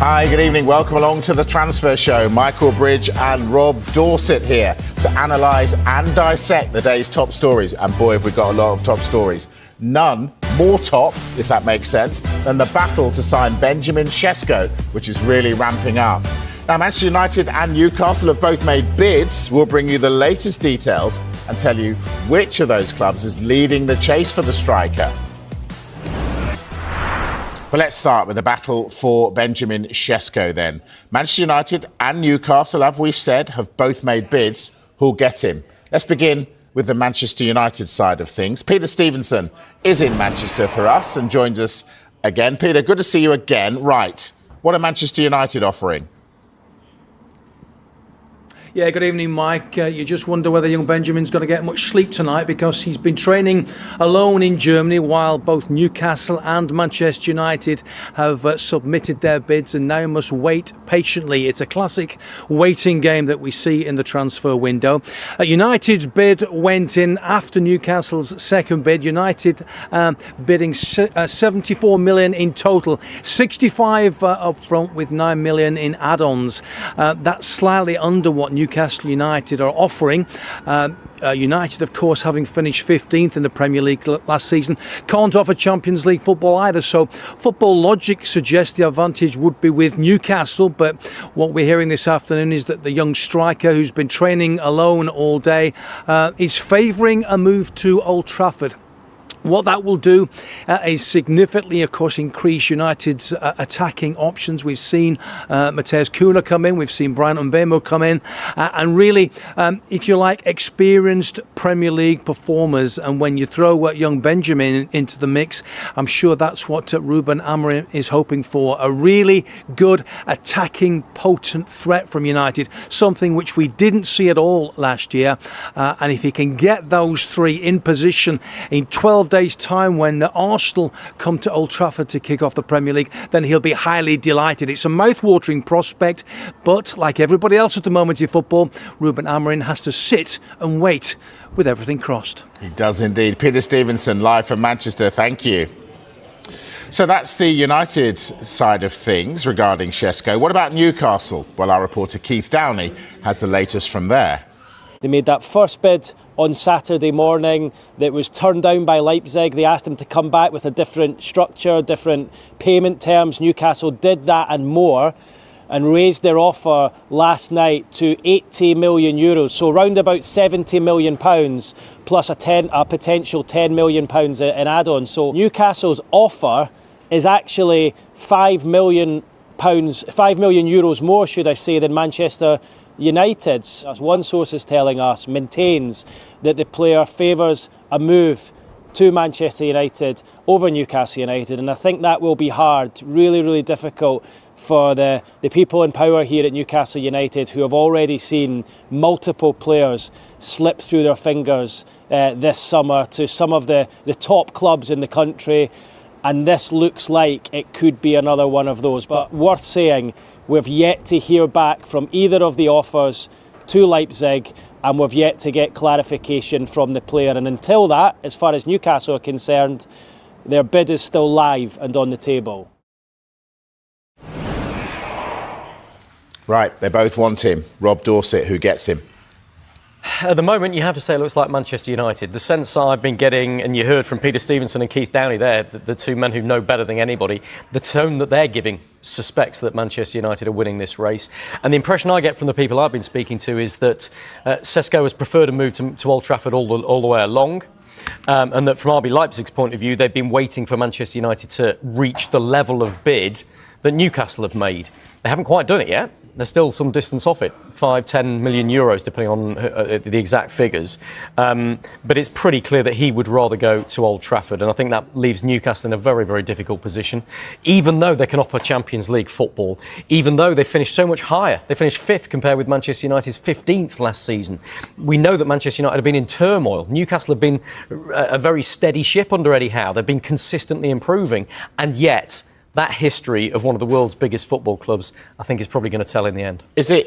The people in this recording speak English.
Hi, good evening. Welcome along to the Transfer Show. Michael Bridge and Rob Dorset here to analyse and dissect the day's top stories. And boy, have we got a lot of top stories. None more top, if that makes sense, than the battle to sign Benjamin Sesko, which is really ramping up. Now, Manchester United and Newcastle have both made bids. We'll bring you the latest details and tell you which of those clubs is leading the chase for the striker. But let's start with the battle for Benjamin Sesko then. Manchester United and Newcastle, as we've said, have both made bids. Who'll get him? Let's begin with the Manchester United side of things. Peter Stevenson is in Manchester for us and joins us again. Peter, good to see you again. Right, what are Manchester United offering? Yeah, good evening, Mike. You just wonder whether young Benjamin's going to get much sleep tonight because he's been training alone in Germany while both Newcastle and Manchester United have submitted their bids and now must wait patiently. It's a classic waiting game that we see in the transfer window. United's bid went in after Newcastle's second bid. United bidding 74 million in total, 65 up front with 9 million in add-ons. That's slightly under what Newcastle United are offering. United, of course, having finished 15th in the Premier League last season, can't offer Champions League football either. So football logic suggests the advantage would be with Newcastle. But what we're hearing this afternoon is that the young striker, who's been training alone all day, is favouring a move to Old Trafford. What that will do is significantly, of course, increase United's attacking options. We've seen Matheus Cunha come in, we've seen Brian Mbeumo come in, and really, if you like, experienced Premier League performers. And when you throw young Benjamin into the mix, I'm sure that's what Ruben Amorim is hoping for. A really good attacking, potent threat from United, something which we didn't see at all last year. And if he can get those three in position in 12 days' time when Arsenal come to Old Trafford to kick off the Premier League, then he'll be highly delighted. It's a mouth-watering prospect, but like everybody else at the moment in football, Ruben Amorim has to sit and wait with everything crossed. He does indeed. Peter Stevenson, live from Manchester. Thank you. So that's the United side of things regarding Sesko. What about Newcastle? Well, our reporter Keith Downey has the latest from there. They made that first bid on Saturday morning that was turned down by Leipzig. They asked them to come back with a different structure, different payment terms. Newcastle did that and more and raised their offer last night to 80 million euros. So around about 70 million pounds plus a potential 10 million pounds in add-ons. So Newcastle's offer is actually 5 million euros more, should I say, than Manchester United's, as one source is telling us, maintains that the player favours a move to Manchester United over Newcastle United, and I think that will be hard, really, really difficult for the people in power here at Newcastle United, who have already seen multiple players slip through their fingers this summer to some of the top clubs in the country, and this looks like it could be another one of those. But worth saying, we've yet to hear back from either of the offers to Leipzig, and we've yet to get clarification from the player. And until that, as far as Newcastle are concerned, their bid is still live and on the table. Right, they both want him. Rob Dorset, who gets him? At the moment, you have to say it looks like Manchester United. The sense I've been getting, and you heard from Peter Stevenson and Keith Downey there, the two men who know better than anybody, the tone that they're giving suspects that Manchester United are winning this race. And the impression I get from the people I've been speaking to is that Sesko has preferred a move to Old Trafford all the way along. And that from RB Leipzig's point of view, they've been waiting for Manchester United to reach the level of bid that Newcastle have made. They haven't quite done it yet. There's still some distance off it, 5-10 million euros, depending on the exact figures. But it's pretty clear that he would rather go to Old Trafford. And I think that leaves Newcastle in a very, very difficult position. Even though they can offer Champions League football, even though they finished so much higher. They finished 5th compared with Manchester United's 15th last season. We know that Manchester United have been in turmoil. Newcastle have been a very steady ship under Eddie Howe. They've been consistently improving. And yet, that history of one of the world's biggest football clubs, I think, is probably going to tell in the end. Is it